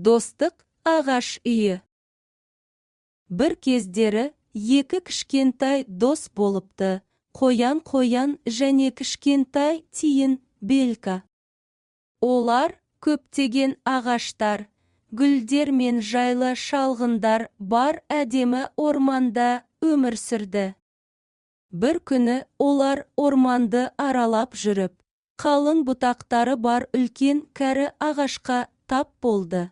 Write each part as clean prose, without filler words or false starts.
Достық ағаш үйі. Бір кездері екі кішкентай дос болыпты, қоян және кішкентай тиін Белька. Олар көптеген ағаштар, гүлдер мен жайлы шалғындар бар әдемі орманда өмір сүрді. Бір күні олар орманды аралап жүріп, қалың бұтақтары бар үлкен кәрі ағашқа тап болды.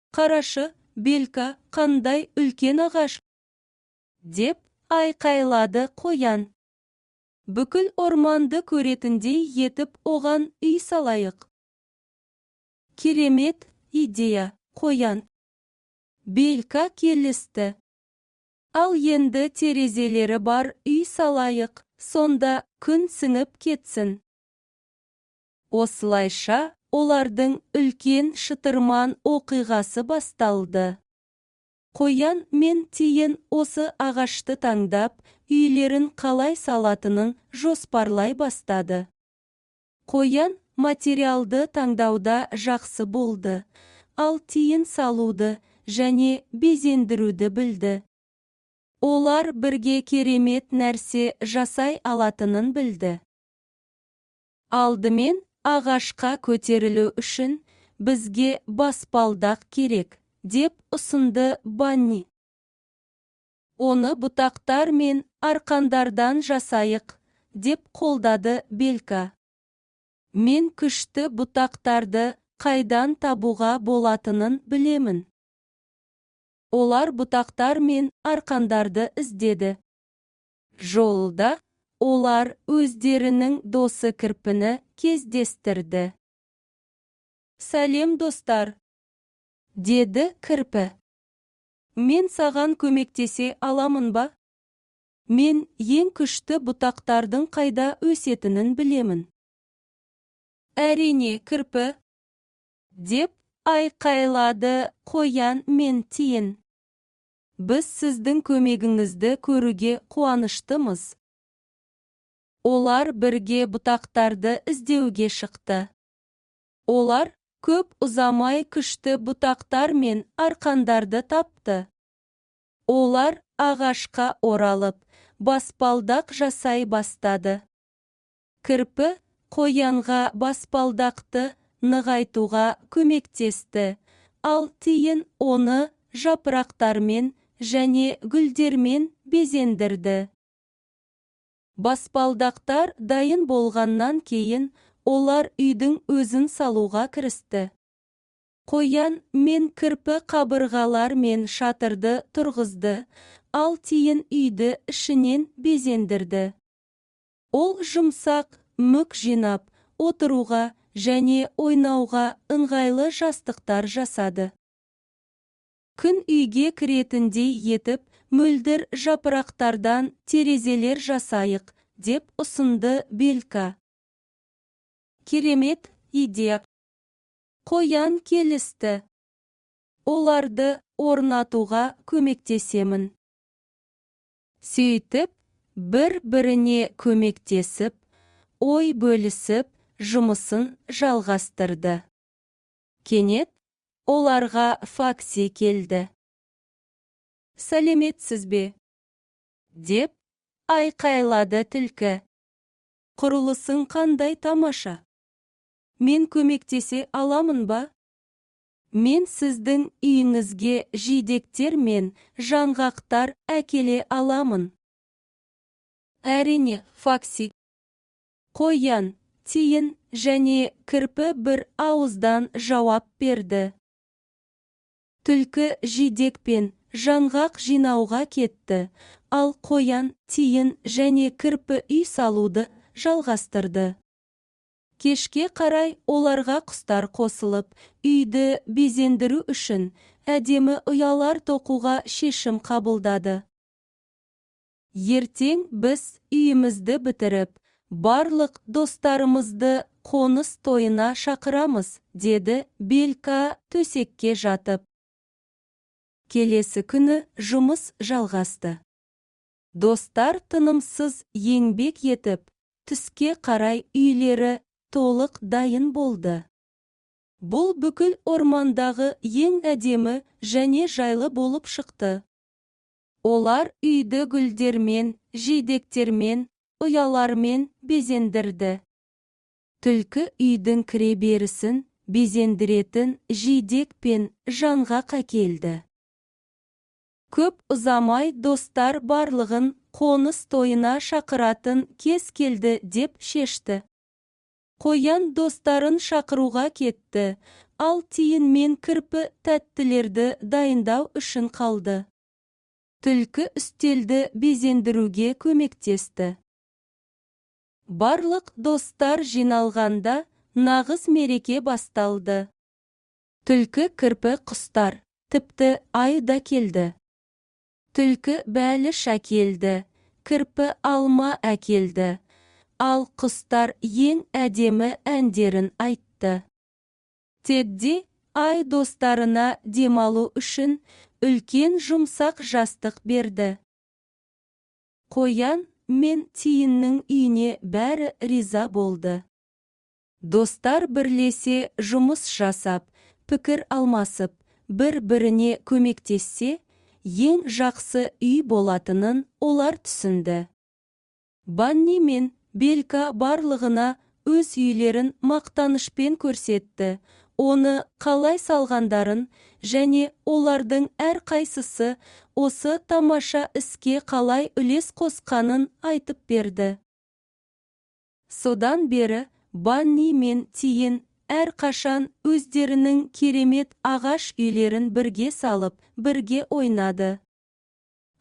«Қарашы, Белька, қандай үлкен ағаш!» деп айқайлады қоян. «Бүкіл орманды көретіндей етіп оған үй салайық». «Керемет идея, қоян!» Белька келісті. «Ал енді терезелері бар үй салайық, сонда күн сіңіп кетсін». Осылайша олардың үлкен шытырман оқиғасы басталды. Қоян мен тиін осы ағашты таңдап, үйлерін қалай салатынын жоспарлай бастады. Қоян материалды таңдауда жақсы болды, ал тиін салуды және безендіруді білді. Олар бірге керемет нәрсе жасай алатынын білді. Алдымен ағашқа көтерілу үшін бізге баспалдақ керек, деп ұсынды Банни. Оны бұтақтар мен арқандардан жасайық, деп қолдады Белька. Мен күшті бұтақтарды қайдан табуға болатынын білемін. Олар бұтақтар мен арқандарды іздеді. Жолда олар өздерінің досы кірпіні кездестірді. «Сәлем, достар!» деді кірпі. «Мен саған көмектесе аламын ба? Мен ең күшті бұтақтардың қайда өсетінін білемін». «Әрине, кірпі!» деп айқайлады қоян мен тиін. «Біз сіздің көмегіңізді көруге қуаныштымыз». Олар бірге бұтақтарды іздеуге шықты. Олар көп ұзамай күшті бұтақтар мен арқандарды тапты. Олар ағашқа оралып, баспалдақ жасай бастады. Кірпі қоянға баспалдақты нығайтуға көмектесті, ал тиін оны жапырақтармен және гүлдермен безендірді. Баспалдақтар дайын болғаннан кейін олар үйдің өзін салуға кірісті. Қоян мен кірпі қабырғалар мен шатырды тұрғызды, ал тиін үйді ішінен безендірді. Ол жұмсақ мүк жинап, отыруға және ойнауға ыңғайлы жастықтар жасады. Күн үйге кіретіндей етіп, мөлдір жапырақтардан терезелер жасайық, деп ұсынды Белька. «Керемет идея!» Қоян келісті. «Оларды орнатуға көмектесемін». Сөйтіп, бір-біріне көмектесіп, ой бөлісіп, жұмысын жалғастырды. Кенет оларға Факси келді. «Сәлеметсіз бе?» деп айқайлады түлкі. «Құрылысың қандай тамаша? Мен көмектесе аламын ба? Мен сіздің үйіңізге жидектер мен жаңғақтар әкеле аламын». «Әрине, Факси». Қоян, тиін және кірпі бір ауыздан жауап берді. Түлкі жидек пен жаңғақ жинауға кетті, ал қоян, тиін және кірпі үй салуды жалғастырды. Кешке қарай оларға құстар қосылып, үйді безендіру үшін әдемі ұялар тоқуға шешім қабылдады. «Ертең біз үйімізді бітіріп, барлық достарымызды қоныс тойына шақырамыз», деді Белька төсекке жатып. Келесі күні жұмыс жалғасты. Достар тынымсыз еңбек етіп, түске қарай үйлері толық дайын болды. Бұл бүкіл ормандағы ең әдемі және жайлы болып шықты. Олар үйді гүлдермен, жидектермен, ұялармен безендірді. Түлкі үйдің кіреберісін безендіретін жидек пен жаңғақ әкелді. Көп ұзамай достар барлығын қоныс тойына шақыратын кез келді деп шешті. Қоян достарын шақыруға кетті, ал тиін мен кірпі тәттілерді дайындау үшін қалды. Түлкі үстелді безендіруге көмектесті. Барлық достар жиналғанда нағыз мереке басталды. Түлкі кірпі құстар, тіпті ай да келді. Түлкі бәліш әкелді, кірпі алма әкелді, ал құстар ең әдемі әндерін айтты. Тедди ай достарына демалу үшін үлкен жұмсақ жастық берді. Қоян мен тиіннің үйіне бәрі риза болды. Достар бірлесе жұмыс жасап, пікір алмасып, бір-біріне көмектессе, ең жақсы үй болатынын олар түсінді. Банни мен Белька барлығына өз үйлерін мақтанышпен көрсетті, оны қалай салғандарын және олардың әрқайсысы осы тамаша іске қалай үлес қосқанын айтып берді. Содан бері Банни мен Тиін әрқашан өздерінің керемет ағаш үйлерін бірге салып, бірге ойнады.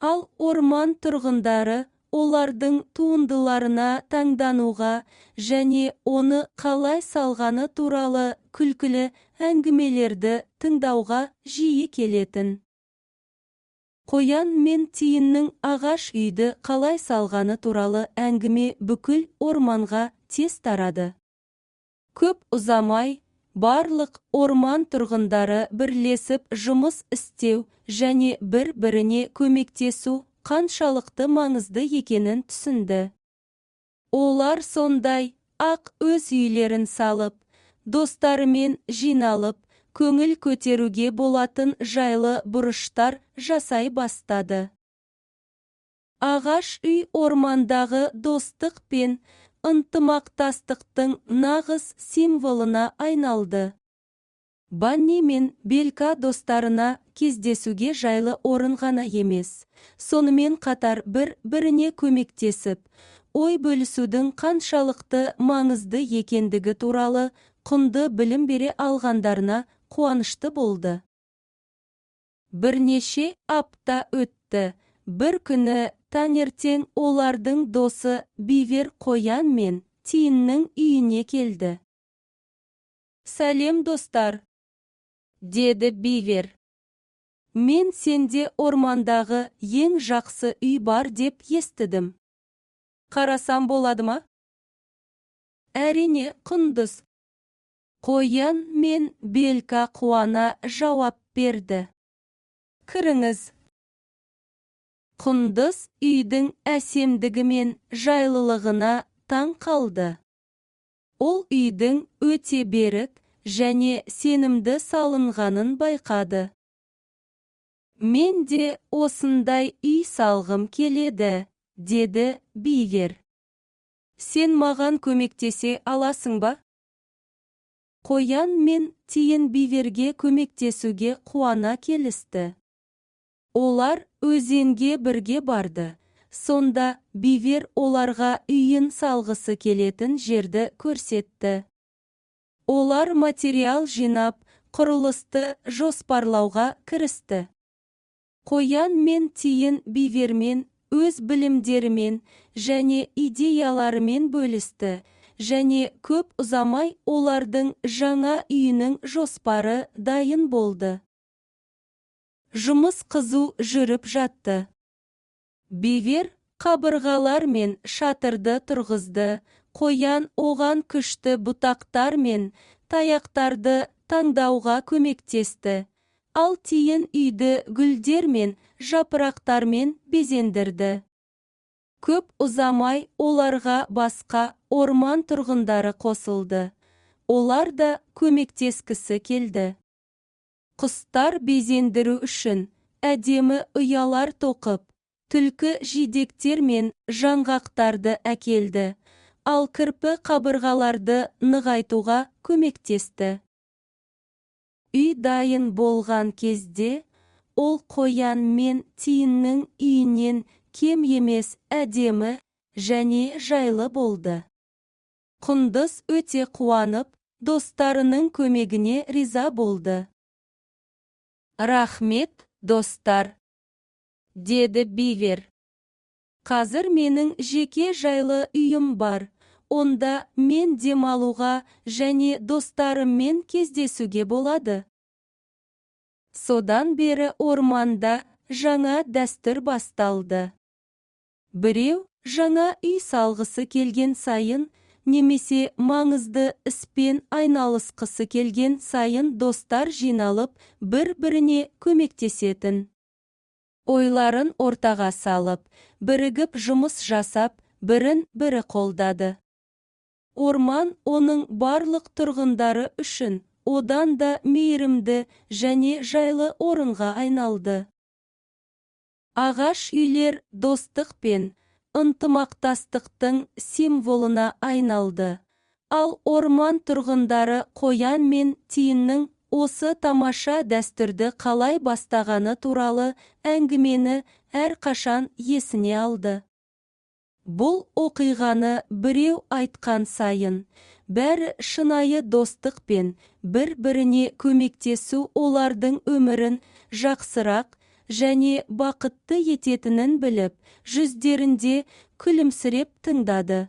Ал орман тұрғындары олардың туындыларына таңдануға және оны қалай салғаны туралы күлкілі әңгімелерді тыңдауға жиі келетін. Қоян мен Тиіннің ағаш үйді қалай салғаны туралы әңгіме бүкіл орманға тез тарады. Көп ұзамай, барлық орман тұрғындары бірлесіп жұмыс істеу және бір-біріне көмектесу қаншалықты маңызды екенін түсінді. Олар сондай ақ өз үйлерін салып, достарымен жиналып, көңіл көтеруге болатын жайлы бұрыштар жасай бастады. Ағаш үй ормандағы достық пен ынтымақтастықтың нағыз символына айналды. Банни мен Белька достарына кездесуге жайлы орын ғана емес, сонымен қатар бір-біріне көмектесіп, ой бөлісудің қаншалықты маңызды екендігі туралы құнды білім бере алғандарына қуанышты болды. Бірнеше апта өтті. Бір күні таңертең олардың досы Бивер Қоян мен Тиіннің үйіне келді. «Сәлем, достар», деді Бивер. «Мен сенде ормандағы ең жақсы үй бар деп естідім. Қарасам болады ма?» «Әрине, құндыз», Қоян мен Белька қуана жауап берді. «Кіріңіз». Құндыз үйдің әсемдігі мен жайлылығына таң қалды. Ол үйдің өте берік және сенімді салынғанын байқады. «Мен де осындай үй салғым келеді», деді Бивер. «Сен маған көмектесе аласың ба?» Қоян мен Тиін Биверге көмектесуге қуана келісті. Олар өзенге бірге барды. Сонда Бивер оларға үйін салғысы келетін жерді көрсетті. Олар материал жинап, құрылысты жоспарлауға кірісті. Қоян мен Тиін Бивермен өз білімдерімен және идеяларымен бөлісті, және көп ұзамай олардың жаңа үйінің жоспары дайын болды. Жұмыс қызу жүріп жатты. Бивер қабырғалар мен шатырды тұрғызды, Қоян оған күшті бұтақтар мен таяқтарды таңдауға көмектесті, ал Тиін үйді гүлдер мен жапырақтармен безендірді. Көп ұзамай оларға басқа орман тұрғындары қосылды. Олар да көмектескісі келді. Құстар безендіру үшін әдемі ұялар тоқып, түлкі жидектер мен жаңғақтарды әкелді, ал кірпі қабырғаларды нығайтуға көмектесті. Үй дайын болған кезде, ол қоян мен тиіннің үйінен кем емес әдемі және жайлы болды. Құндыз өте қуанып, достарының көмегіне риза болды. «Рахмет, достар», деді Бивер. «Қазір менің жеке жайлы үйім бар. Онда мен демалуға және достарыммен кездесуге болады». Содан бері орманда жаңа дәстүр басталды. Біреу жаңа үй салғысы келген сайын, немесе маңызды іспен айналысқысы келген сайын достар жиналып, бір-біріне көмектесетін. Ойларын ортаға салып, бірігіп жұмыс жасап, бірін-бірі қолдады. Орман оның барлық тұрғындары үшін одан да мейірімді және жайлы орынға айналды. Ағаш үйлер достық пен ынтымақтастықтың символына айналды. Ал орман тұрғындары қоян мен тиіннің осы тамаша дәстүрді қалай бастағаны туралы әңгімені әрқашан есіне алды. Бұл оқиғаны біреу айтқан сайын, бәрі шынайы достық пен бір-біріне көмектесу олардың өмірін жақсырақ және бақытты ететінін біліп, жүздерінде күлімсіреп тыңдады.